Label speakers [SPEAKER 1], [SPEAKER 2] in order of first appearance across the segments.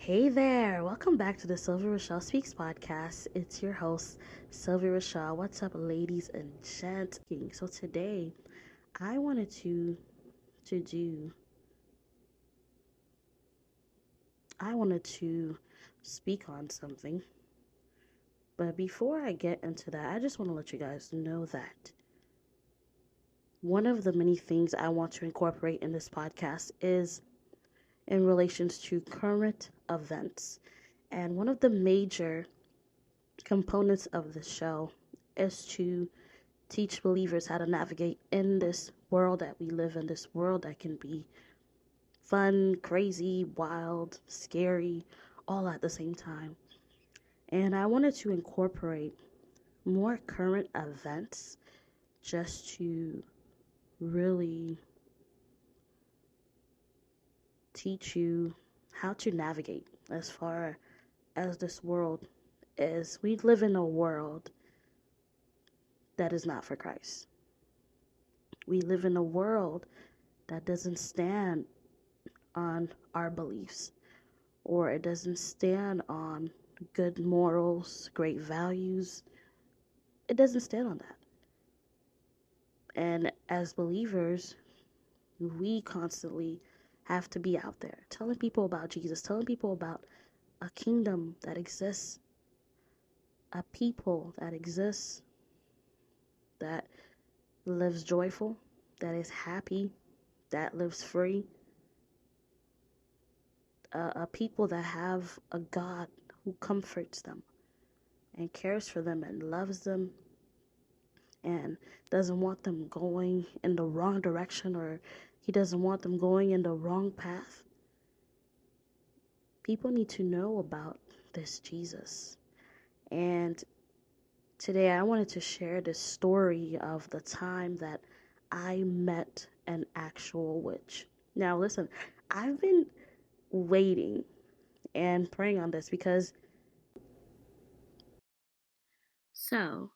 [SPEAKER 1] Hey there, welcome back to the Sylvie Rachelle Speaks podcast. It's your host, Sylvie Rachelle. What's up, ladies and gents? So today, I wanted to do, I wanted to speak on something. But before I get into that, I just want to let you guys know that one of the many things I want to incorporate in this podcast is in relations to current events. And one of the major components of the show is to teach believers how to navigate in this world that we live in, this world that can be fun, crazy, wild, scary, all at the same time. And I wanted to incorporate more current events just to really teach you how to navigate as far as this world is. We live in a world that is not for Christ. We live in a world that doesn't stand on our beliefs, or it doesn't stand on good morals, great values. It doesn't stand on that. And as believers, we constantly have to be out there telling people about Jesus, telling people about a kingdom that exists, a people that exists, that lives joyful, that is happy, that lives free, a people that have a God who comforts them and cares for them and loves them and doesn't want them going in the wrong direction, or he doesn't want them going in the wrong path. People need to know about this Jesus. And today I wanted to share this story of the time that I met an actual witch. Now, listen, I've been waiting and praying on this because so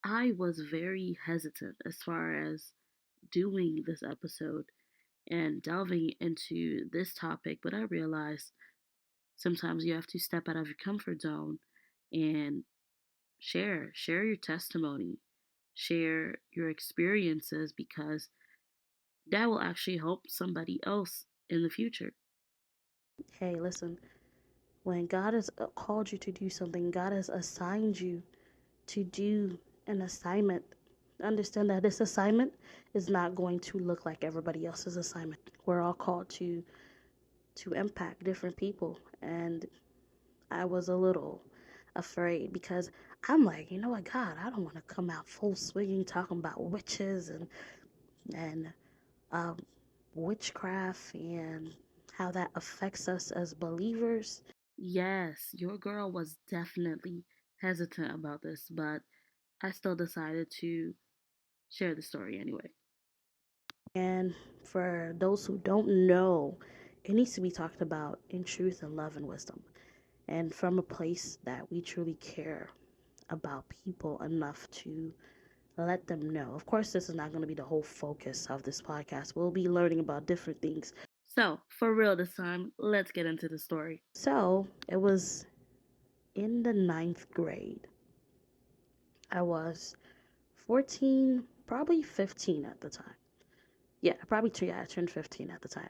[SPEAKER 1] I was very hesitant as far as doing this episode and delving into this topic, but I realized sometimes you have to step out of your comfort zone and share your testimony, share your experiences, because that will actually help somebody else in the future. Hey, listen, when God has called you to do something, God has assigned you to do an assignment, understand that this assignment is not going to look like everybody else's assignment. We're all called to impact different people, and I was a little afraid because I'm like, you know what, God, I don't want to come out full swinging talking about witches and um, witchcraft and how that affects us as believers. Yes, your girl was definitely hesitant about this, but I still decided to share the story anyway. And for those who don't know, it needs to be talked about in truth and love and wisdom, and from a place that we truly care about people enough to let them know. Of course, this is not going to be the whole focus of this podcast. We'll be learning about different things. So, for real this time, let's get into the story. So, it was in the ninth grade. I was 14, probably 15 at the time. Yeah, probably two. Yeah, I turned 15 at the time.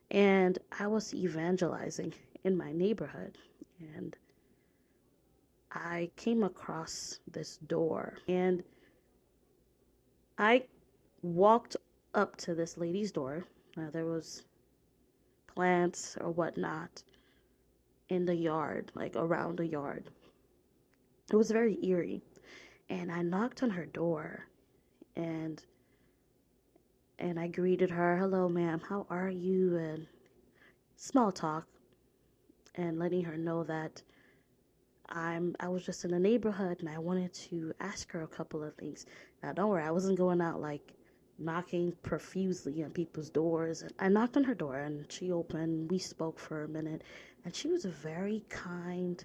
[SPEAKER 1] And I was evangelizing in my neighborhood. And I came across this door. And I walked up to this lady's door. There was plants or whatnot in the yard, like around the yard. It was very eerie. And I knocked on her door and I greeted her, "Hello, ma'am, how are you?" And small talk, and letting her know that I was just in the neighborhood and I wanted to ask her a couple of things. Now, don't worry, I wasn't going out like knocking profusely on people's doors. And I knocked on her door and she opened. We spoke for a minute, and she was a very kind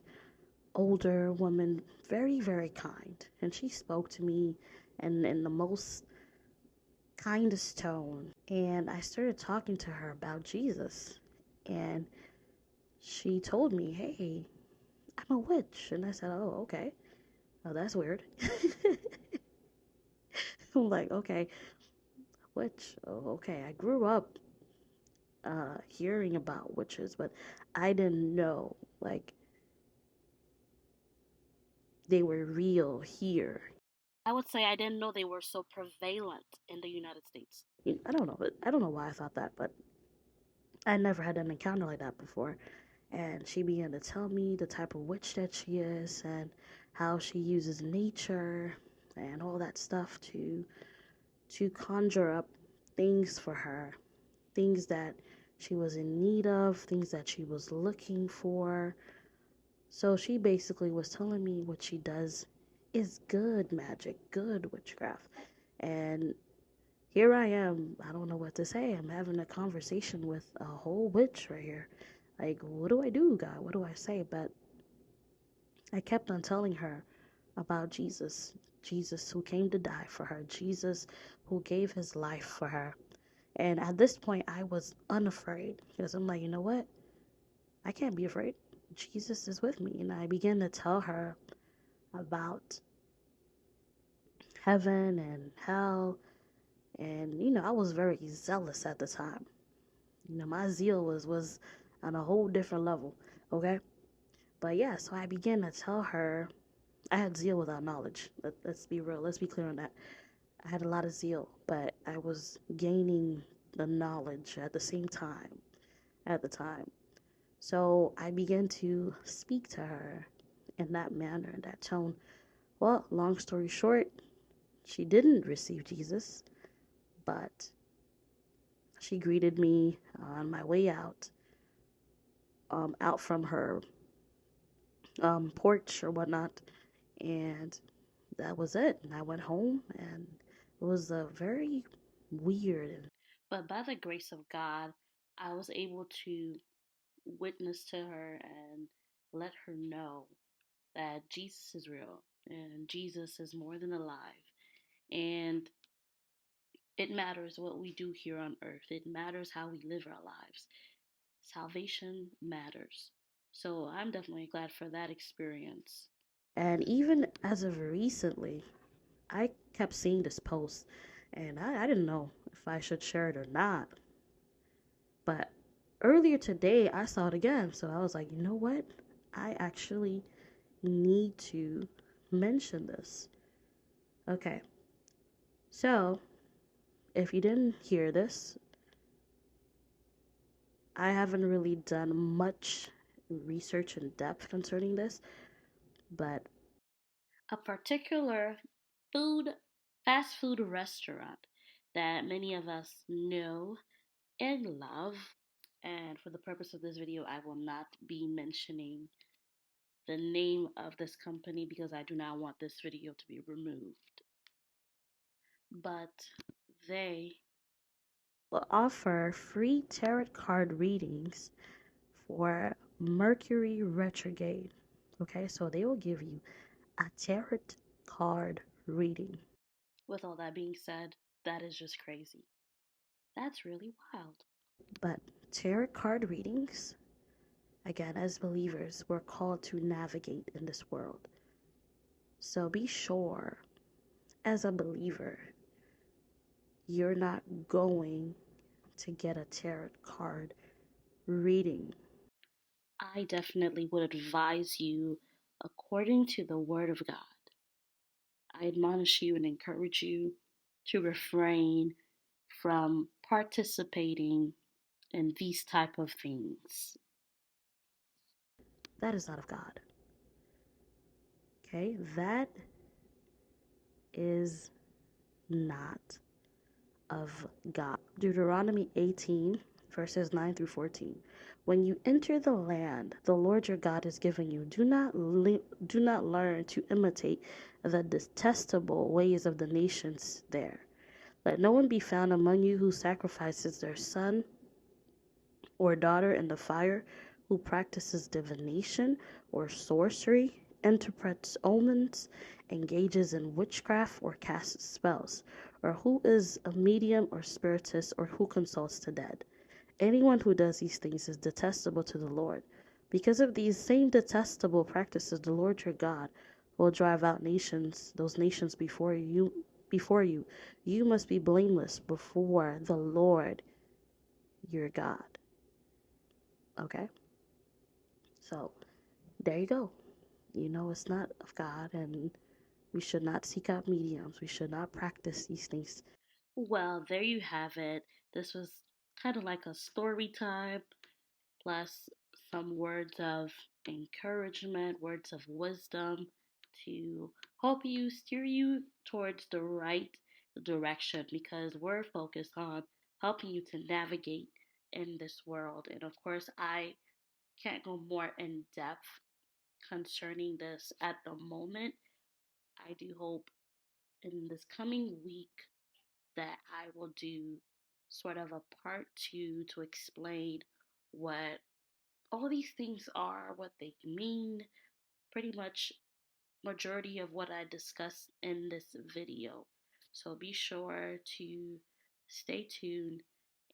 [SPEAKER 1] older woman, very, very kind. And she spoke to me in the most kindest tone. And I started talking to her about Jesus. And she told me, "Hey, I'm a witch." And I said, "Oh, okay. Oh, that's weird." I'm like, "Okay, witch. Oh, okay." I grew up hearing about witches, but I didn't know like they were real here. I would say I didn't know they were so prevalent in the United States. I don't know. I don't know why I thought that, but I never had an encounter like that before. And she began to tell me the type of witch that she is and how she uses nature and all that stuff to conjure up things for her, things that she was in need of, things that she was looking for. So she basically was telling me what she does is good magic, good witchcraft. And here I am, I don't know what to say. I'm having a conversation with a whole witch right here. Like, what do I do, God? What do I say? But I kept on telling her about Jesus. Jesus who came to die for her. Jesus who gave his life for her. And at this point, I was unafraid because I'm like, you know what? I can't be afraid. Jesus is with me. And I began to tell her about heaven and hell. And, I was very zealous at the time. My zeal was on a whole different level. Okay. But yeah, so I began to tell her I had zeal without knowledge. Let's be real. Let's be clear on that. I had a lot of zeal, but I was gaining the knowledge at the same time at the time. So I began to speak to her in that manner, in that tone. Well, long story short, she didn't receive Jesus, but she greeted me on my way out from her porch or whatnot, and that was it. And I went home, and it was a very weird. But by the grace of God, I was able to witness to her and let her know that Jesus is real and Jesus is more than alive. And it matters what we do here on earth, it matters how we live our lives. Salvation matters. So I'm definitely glad for that experience. And even as of recently, I kept seeing this post and I didn't know if I should share it or not. But earlier today, I saw it again. So I was like, you know what? I actually need to mention this. Okay. So if you didn't hear this, I haven't really done much research in depth concerning this, but a particular food fast food restaurant that many of us know and love. And for the purpose of this video, I will not be mentioning the name of this company because I do not want this video to be removed. But they will offer free tarot card readings for Mercury retrograde. Okay, so they will give you a tarot card reading. With all that being said, that is just crazy. That's really wild. But tarot card readings, again, as believers, we're called to navigate in this world. So be sure, as a believer, you're not going to get a tarot card reading. I definitely would advise you according to the Word of God. I admonish you and encourage you to refrain from participating in these type of things. That is not of God. Okay? That is not of God. Deuteronomy 18, verses 9 through 14. When you enter the land the Lord your God is giving you, do not learn to imitate the detestable ways of the nations there. Let no one be found among you who sacrifices their son or daughter in the fire, who practices divination or sorcery, interprets omens, engages in witchcraft or casts spells, or who is a medium or spiritist, or who consults the dead. Anyone who does these things is detestable to the Lord. Because of these same detestable practices, the Lord your God will drive out those nations before you. You must be blameless before the Lord your God. Okay? So, there you go. You know it's not of God, and we should not seek out mediums. We should not practice these things. Well, there you have it. This was kind of like a story time, plus some words of encouragement, words of wisdom to help you steer you towards the right direction, because we're focused on helping you to navigate in this world. And of course, I can't go more in depth concerning this at the moment. I do hope in this coming week that I will do sort of a part two to explain what all these things are, what they mean, pretty much majority of what I discussed in this video. So be sure to stay tuned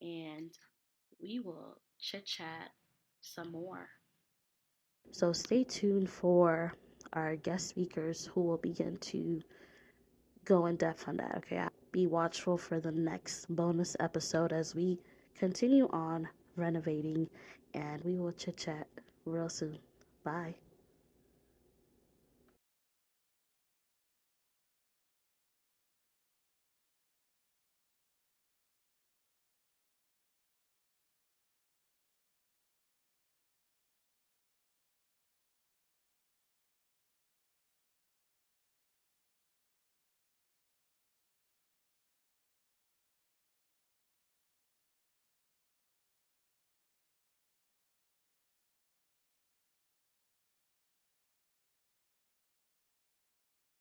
[SPEAKER 1] and we will chit chat some more. So stay tuned for our guest speakers who will begin to go in depth on that. Okay, be watchful for the next bonus episode as we continue on renovating, and we will chit chat real soon. Bye.